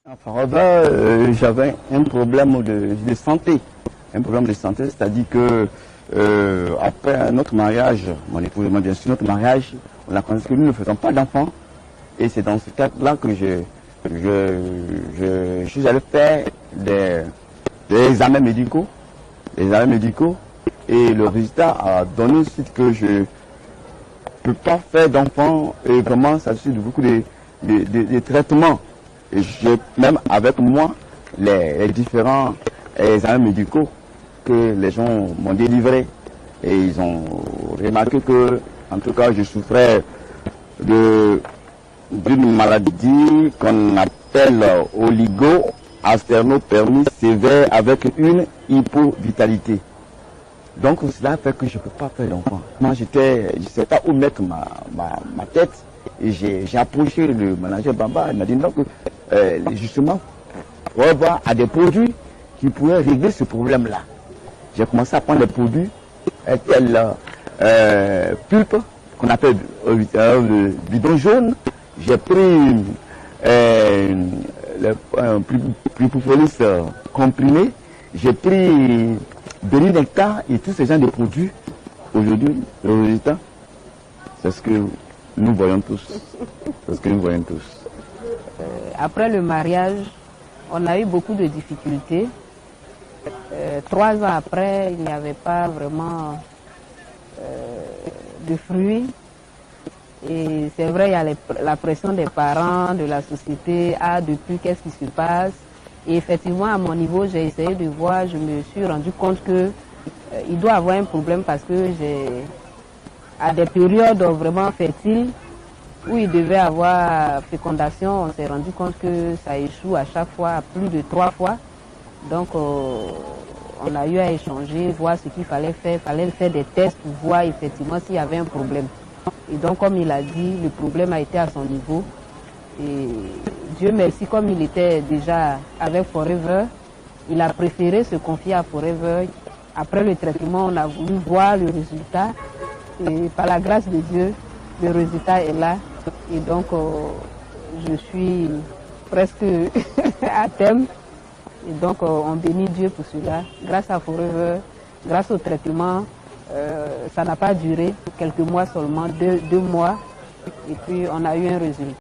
Enfin, j'avais un problème de santé. Un problème de santé, c'est-à-dire que après notre mariage, mon épouse et moi, bien sûr, notre mariage, on a constaté que nous ne faisons pas d'enfants. Et c'est dans ce cadre-là que je suis allé faire des examens médicaux. Et le résultat a donné suite que je ne peux pas faire d'enfants. Et vraiment, ça suscite beaucoup de traitements. Et j'ai même avec moi les différents examens médicaux que les gens m'ont délivrés. Et ils ont remarqué que, en tout cas, je souffrais d'une maladie qu'on appelle oligo-asténopermie sévère avec une hypovitalité. Donc cela fait que je ne peux pas faire d'enfant. Moi je ne sais pas où mettre ma tête. Et j'ai approché le manager Bamba, il m'a dit non, justement, pour avoir à des produits qui pourraient régler ce problème-là. J'ai commencé à prendre des produits tels pulpe, qu'on appelle le bidon jaune. J'ai pris le Propolis comprimé, j'ai pris Béni-Nectar et tous ces genres de produits. Aujourd'hui, le résultat, c'est ce que nous voyons tous. Après le mariage, on a eu beaucoup de difficultés. 3 ans après, il n'y avait pas vraiment de fruits. Et c'est vrai, il y a la pression des parents, de la société. Ah, depuis, qu'est-ce qui se passe? Et effectivement, à mon niveau, j'ai essayé de voir, je me suis rendu compte que il doit avoir un problème parce que à des périodes vraiment fertiles, où il devait avoir fécondation, on s'est rendu compte que ça échoue à chaque fois, à plus de 3 fois. Donc, on a eu à échanger, voir ce qu'il fallait faire. Il fallait faire des tests pour voir effectivement s'il y avait un problème. Et donc, comme il a dit, le problème a été à son niveau. Et Dieu merci, comme il était déjà avec Forever, il a préféré se confier à Forever. Après le traitement, on a voulu voir le résultat. Et par la grâce de Dieu, le résultat est là. Et donc, je suis presque à terme. Et donc, on bénit Dieu pour cela. Grâce à Forever, grâce au traitement, ça n'a pas duré quelques mois seulement, 2 mois. Et puis, on a eu un résultat.